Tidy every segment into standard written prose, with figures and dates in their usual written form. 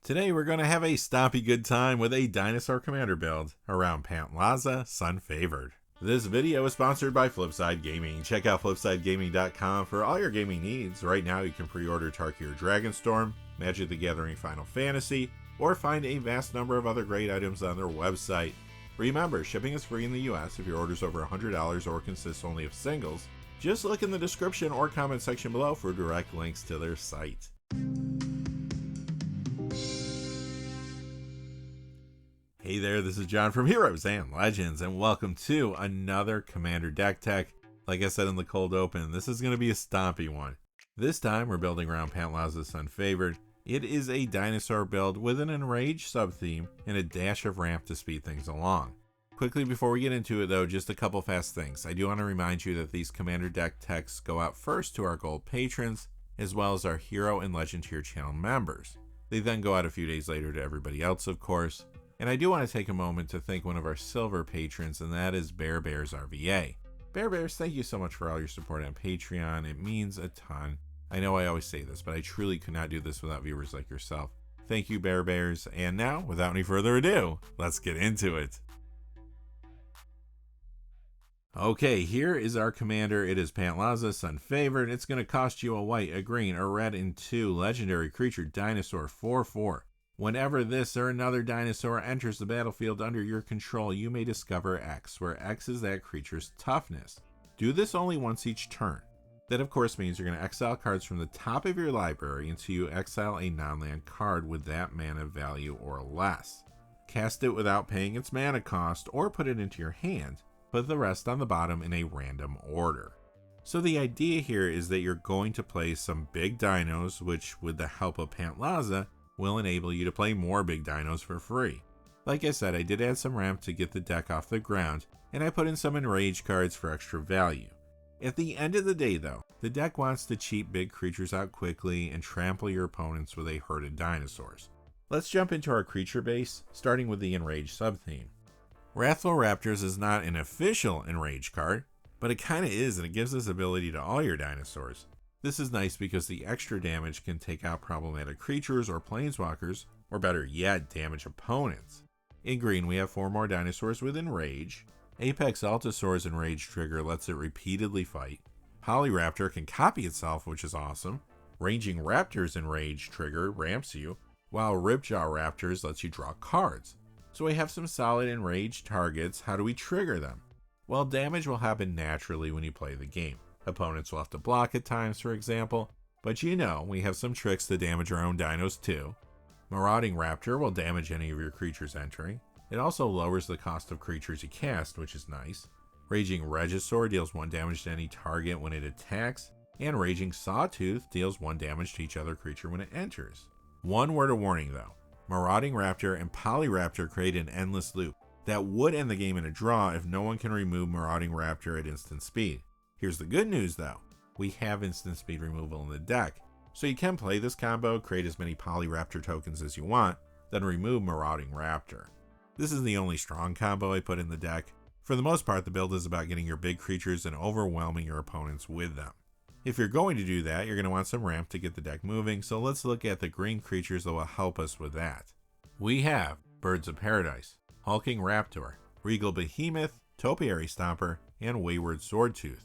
Today we're going to have a stompy good time with a Dinosaur Commander build around Pantlaza, Sun Favored. This video is sponsored by Flipside Gaming. Check out flipsidegaming.com for all your gaming needs. Right now you can pre-order Tarkir Dragonstorm, Magic the Gathering Final Fantasy, or find a vast number of other great items on their website. Remember, shipping is free in the US if your order's over $100 or consists only of singles. Just look in the description or comment section below for direct links to their site. Hey there, this is John from Heroes and Legends, and welcome to another Commander Deck Tech. Like I said in the cold open, this is going to be a stompy one. This time we're building around Pantlaza Sun Favored. It is a dinosaur build with an enraged sub-theme and a dash of ramp to speed things along. Quickly before we get into it though, just a couple fast things. I do want to remind you that these Commander Deck Techs go out first to our gold patrons, as well as our Hero and Legend tier channel members. They then go out a few days later to everybody else, of course. And I do want to take a moment to thank one of our silver patrons, and that is BearBearsRVA. Bears, thank you so much for all your support on Patreon. It means a ton. I know I always say this, but I truly could not do this without viewers like yourself. Thank you, Bears. And now, without any further ado, let's get into it. Okay, here is our commander. It is Pantlaza, Sun Favored. It's going to cost you a white, a green, a red, and 2 legendary creature dinosaur 4/4. Whenever this or another dinosaur enters the battlefield under your control, you may discover X, where X is that creature's toughness. Do this only once each turn. That of course means you're going to exile cards from the top of your library until you exile a non-land card with that mana value or less. Cast it without paying its mana cost or put it into your hand. Put the rest on the bottom in a random order. So the idea here is that you're going to play some big dinos, which with the help of Pantlaza, will enable you to play more big dinos for free. Like I said, I did add some ramp to get the deck off the ground, and I put in some enraged cards for extra value. At the end of the day though, the deck wants to cheat big creatures out quickly and trample your opponents with a herd of dinosaurs. Let's jump into our creature base, starting with the enraged sub-theme. Wrathful Raptors is not an official enraged card, but it kinda is, and it gives this ability to all your dinosaurs. This is nice because the extra damage can take out problematic creatures or planeswalkers, or better yet, damage opponents. In green, we have 4 more dinosaurs with Enrage. Apex Altasaur's Enrage trigger lets it repeatedly fight. Polyraptor can copy itself, which is awesome. Ranging Raptor's Enrage trigger ramps you, while Ripjaw Raptors lets you draw cards. So we have some solid enraged targets. How do we trigger them? Well, damage will happen naturally when you play the game. Opponents will have to block at times, for example, but you know, we have some tricks to damage our own dinos too. Marauding Raptor will damage any of your creatures entering. It also lowers the cost of creatures you cast, which is nice. Raging Regisaur deals 1 damage to any target when it attacks, and Raging Sawtooth deals 1 damage to each other creature when it enters. One word of warning though, Marauding Raptor and Polyraptor create an endless loop that would end the game in a draw if no one can remove Marauding Raptor at instant speed. Here's the good news though, we have instant speed removal in the deck, so you can play this combo, create as many Polyraptor tokens as you want, then remove Marauding Raptor. This is the only strong combo I put in the deck. For the most part, the build is about getting your big creatures and overwhelming your opponents with them. If you're going to do that, you're going to want some ramp to get the deck moving, so let's look at the green creatures that will help us with that. We have Birds of Paradise, Hulking Raptor, Regal Behemoth, Topiary Stomper, and Wayward Swordtooth.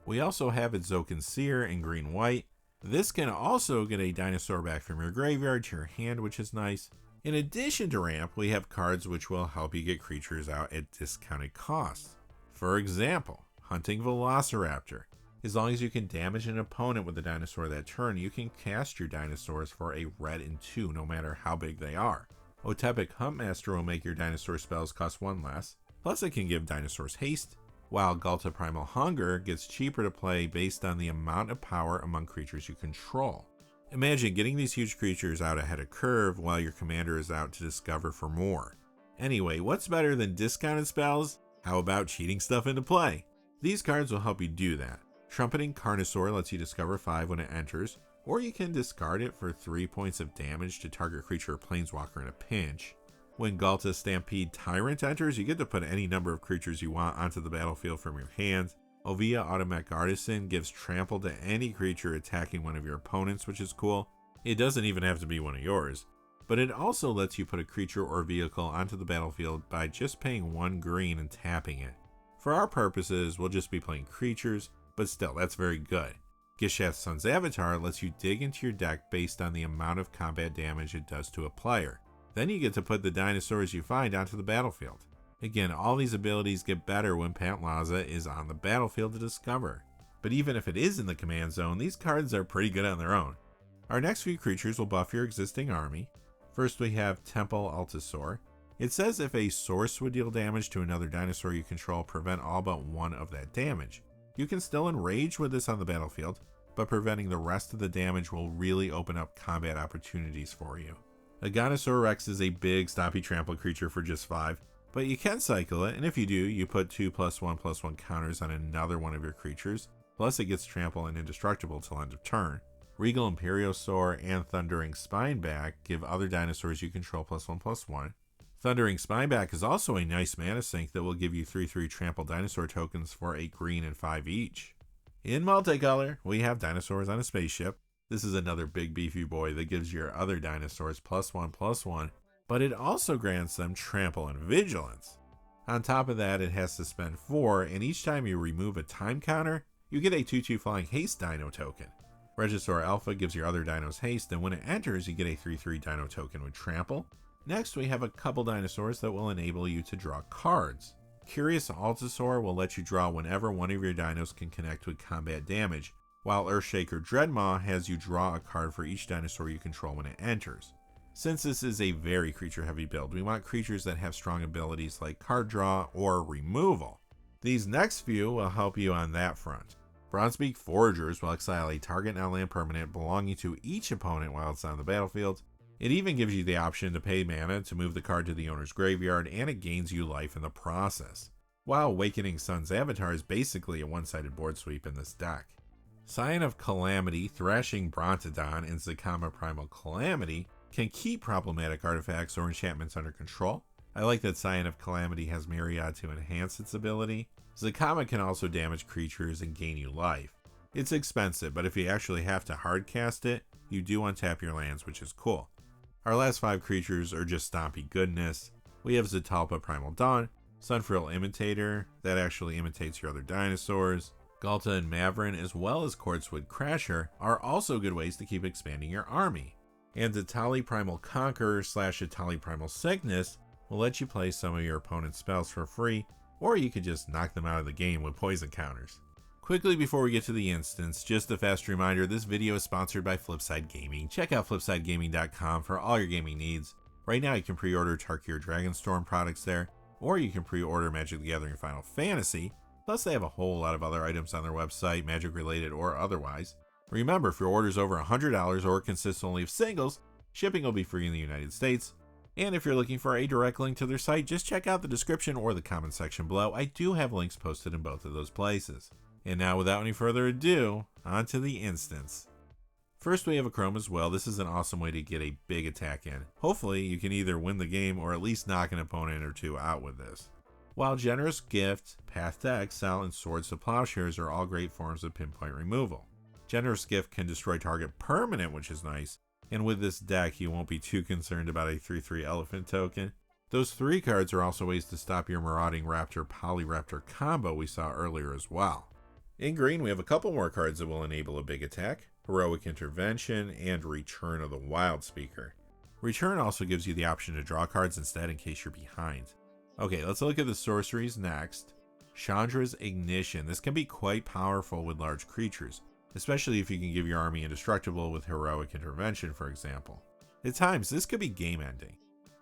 We also have a Joecken Seer in green-white. This can also get a dinosaur back from your graveyard to your hand, which is nice. In addition to ramp, we have cards which will help you get creatures out at discounted costs. For example, Hunting Velociraptor. As long as you can damage an opponent with a dinosaur that turn, you can cast your dinosaurs for a red and 2 no matter how big they are. Otepic Huntmaster will make your dinosaur spells cost 1 less, plus it can give dinosaurs haste, while Ghalta Primal Hunger gets cheaper to play based on the amount of power among creatures you control. Imagine getting these huge creatures out ahead of curve while your commander is out to discover for more. Anyway, what's better than discounted spells? How about cheating stuff into play? These cards will help you do that. Trumpeting Carnosaur lets you discover 5 when it enters, or you can discard it for 3 points of damage to target creature or planeswalker in a pinch. When Ghalta Stampede Tyrant enters, you get to put any number of creatures you want onto the battlefield from your hand. Ovia Automech Artisan gives trample to any creature attacking one of your opponents, which is cool. It doesn't even have to be one of yours. but it also lets you put a creature or vehicle onto the battlefield by just paying 1 green and tapping it. For our purposes, we'll just be playing creatures, but still, that's very good. Gishath's Son's Avatar lets you dig into your deck based on the amount of combat damage it does to a player. Then you get to put the dinosaurs you find onto the battlefield. Again, all these abilities get better when Pantlaza is on the battlefield to discover. But even if it is in the command zone, these cards are pretty good on their own. Our next few creatures will buff your existing army. First we have Temple Altasaur. It says if a source would deal damage to another dinosaur you control, prevent all but one of that damage. You can still enrage with this on the battlefield, but preventing the rest of the damage will really open up combat opportunities for you. Aganosaur Rex is a big stompy trample creature for just 5, but you can cycle it, and if you do, you put 2+1/+1 counters on another one of your creatures, plus it gets trample and indestructible till end of turn. Regal Imperiosaur and Thundering Spineback give other dinosaurs you control +1/+1. Thundering Spineback is also a nice mana sink that will give you 3/3 trample dinosaur tokens for 8 green and 5 each. In multicolor, we have dinosaurs on a spaceship. This is another big beefy boy that gives your other dinosaurs +1/+1, but it also grants them trample and vigilance. On top of that, it has to spend 4, and each time you remove a time counter, you get a 2/2 flying haste dino token. Regisaur Alpha gives your other dinos haste, and when it enters, you get a 3/3 dino token with trample. Next, we have a couple dinosaurs that will enable you to draw cards. Curious Altasaur will let you draw whenever one of your dinos can connect with combat damage, while Earthshaker Dreadmaw has you draw a card for each dinosaur you control when it enters. Since this is a very creature-heavy build, we want creatures that have strong abilities like card draw or removal. These next few will help you on that front. Bronzebeak Foragers will exile a target non-land permanent belonging to each opponent while it's on the battlefield. It even gives you the option to pay mana to move the card to the owner's graveyard, and it gains you life in the process. While Awakening Sun's Avatar is basically a one-sided board sweep in this deck. Scion of Calamity, Thrashing Brontodon, and Zacama Primal Calamity can keep problematic artifacts or enchantments under control. I like that Scion of Calamity has Myriad to enhance its ability. Zacama can also damage creatures and gain you life. It's expensive, but if you actually have to hardcast it, you do untap your lands, which is cool. Our last 5 creatures are just stompy goodness. We have Zatalpa Primal Dawn, Sunfrill Imitator, that actually imitates your other dinosaurs. Galta and Maverin, as well as Quartzwood Crasher, are also good ways to keep expanding your army. And Atali Primal Conqueror / Atali Primal Sickness will let you play some of your opponent's spells for free, or you could just knock them out of the game with poison counters. Quickly before we get to the instance, just a fast reminder, this video is sponsored by Flipside Gaming. Check out flipsidegaming.com for all your gaming needs. Right now you can pre-order Tarkir Dragonstorm products there, or you can pre-order Magic the Gathering Final Fantasy. Plus they have a whole lot of other items on their website, Magic related or otherwise. Remember, if your order is over $100 or consists only of singles, shipping will be free in the United States. And if you're looking for a direct link to their site, just check out the description or the comment section below. I do have links posted in both of those places. And now, without any further ado, on to the instance. First, we have a Chrome as well. This is an awesome way to get a big attack in. Hopefully, you can either win the game or at least knock an opponent or two out with this. While Generous Gift, Path to Exile, and Swords to Plowshares are all great forms of pinpoint removal. Generous Gift can destroy target permanent, which is nice. And with this deck, you won't be too concerned about a 3/3 elephant token. Those 3 cards are also ways to stop your Marauding Raptor Polyraptor combo we saw earlier as well. In green, we have a couple more cards that will enable a big attack: Heroic Intervention and Return of the Wild Speaker. Return also gives you the option to draw cards instead in case you're behind. Okay, let's look at the sorceries next. Chandra's Ignition. This can be quite powerful with large creatures, especially if you can give your army indestructible with Heroic Intervention, for example. At times, this could be game-ending.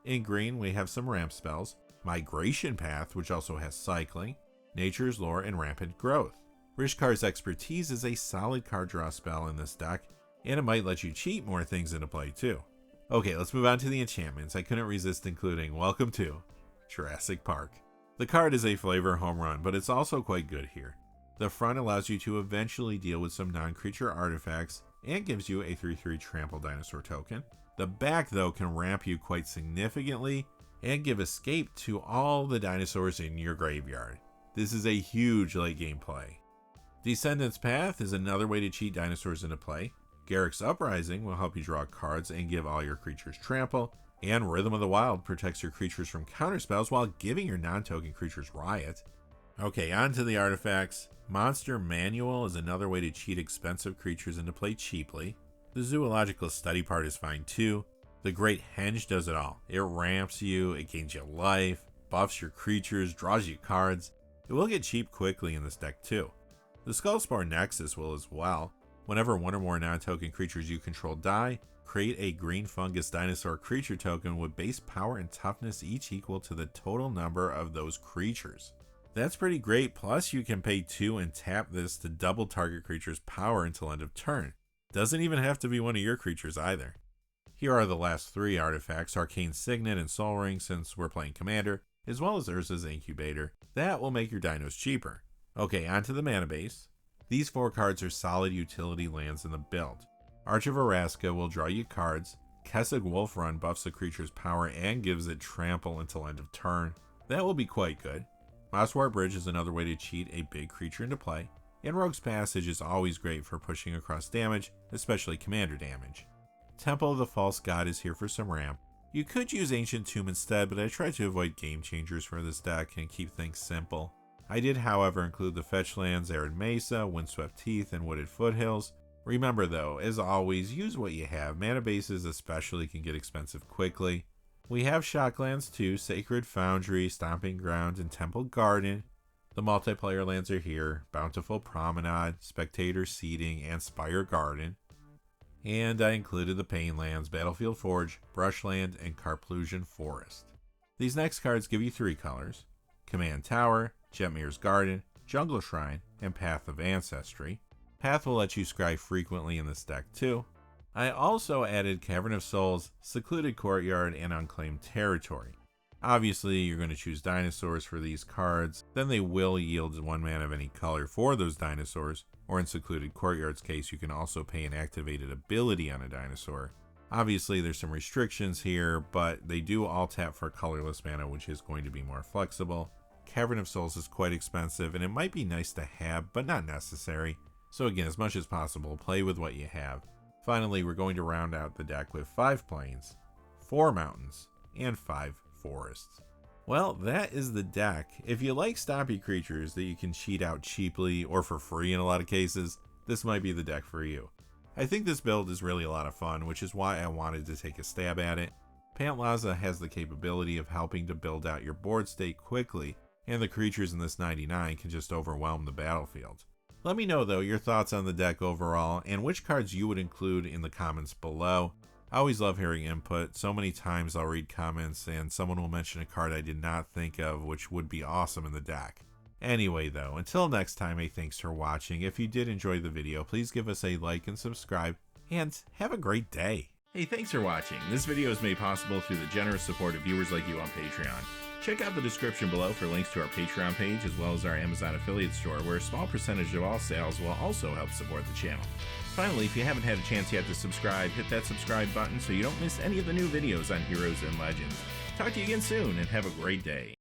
In green, we have some ramp spells: Migration Path, which also has Cycling, Nature's Lore, and Rampant Growth. Rishkar's Expertise is a solid card draw spell in this deck, and it might let you cheat more things into play too. Okay, let's move on to the enchantments. I couldn't resist including Welcome to Jurassic Park. The card is a flavor home run, but it's also quite good here. The front allows you to eventually deal with some non-creature artifacts and gives you a 3/3 trample dinosaur token. The back, though, can ramp you quite significantly and give escape to all the dinosaurs in your graveyard. This is a huge late game play. Descendant's Path is another way to cheat dinosaurs into play. Garruk's Uprising will help you draw cards and give all your creatures trample, and Rhythm of the Wild protects your creatures from counterspells while giving your non-token creatures riot. Okay, on to the artifacts. Monster Manual is another way to cheat expensive creatures into play cheaply. The Zoological Study part is fine too. The Great Henge does it all. It ramps you, it gains you life, buffs your creatures, draws you cards. It will get cheap quickly in this deck too. The Skullspore Nexus will as well. Whenever one or more non-token creatures you control die, create a green fungus dinosaur creature token with base power and toughness each equal to the total number of those creatures. That's pretty great, plus you can pay 2 and tap this to double target creature's power until end of turn. Doesn't even have to be one of your creatures either. Here are the last 3 artifacts, Arcane Signet and Sol Ring since we're playing Commander, as well as Urza's Incubator. That will make your dinos cheaper. Okay, on to the mana base. These 4 cards are solid utility lands in the build. Arch of Araska will draw you cards. Kessig Wolfrun buffs the creature's power and gives it trample until end of turn. That will be quite good. Mosswart Bridge is another way to cheat a big creature into play. And Rogue's Passage is always great for pushing across damage, especially commander damage. Temple of the False God is here for some ramp. You could use Ancient Tomb instead, but I tried to avoid game changers for this deck and keep things simple. I did, however, include the fetch lands Arid Mesa, Windswept Heath, and Wooded Foothills. Remember though, as always, use what you have. Mana bases especially can get expensive quickly. We have Shocklands too, Sacred Foundry, Stomping Ground, and Temple Garden. The multiplayer lands are here, Bountiful Promenade, Spectator Seating, and Spire Garden. And I included the Pain lands, Battlefield Forge, Brushland, and Carplusion Forest. These next cards give you 3 colors: Command Tower, Jetmir's Garden, Jungle Shrine, and Path of Ancestry. Path will let you scry frequently in this deck too. I also added Cavern of Souls, Secluded Courtyard, and Unclaimed Territory. Obviously, you're going to choose dinosaurs for these cards, then they will yield 1 mana of any color for those dinosaurs, or in Secluded Courtyard's case, you can also pay an activated ability on a dinosaur. Obviously, there's some restrictions here, but they do all tap for colorless mana, which is going to be more flexible. Cavern of Souls is quite expensive, and it might be nice to have, but not necessary. So again, as much as possible, play with what you have. Finally, we're going to round out the deck with 5 plains, 4 mountains, and 5 forests. Well, that is the deck. If you like stompy creatures that you can cheat out cheaply or for free in a lot of cases, this might be the deck for you. I think this build is really a lot of fun, which is why I wanted to take a stab at it. Pantlaza has the capability of helping to build out your board state quickly, and the creatures in this 99 can just overwhelm the battlefield. Let me know though your thoughts on the deck overall and which cards you would include in the comments below. I always love hearing input. So many times I'll read comments and someone will mention a card I did not think of which would be awesome in the deck. Anyway though, until next time, thanks for watching. If you did enjoy the video, please give us a like and subscribe, and have a great day. Hey, thanks for watching. This video is made possible through the generous support of viewers like you on Patreon. Check out the description below for links to our Patreon page as well as our Amazon affiliate store, where a small percentage of all sales will also help support the channel. Finally, if you haven't had a chance yet to subscribe, hit that subscribe button so you don't miss any of the new videos on Heroes and Legends. Talk to you again soon, and have a great day.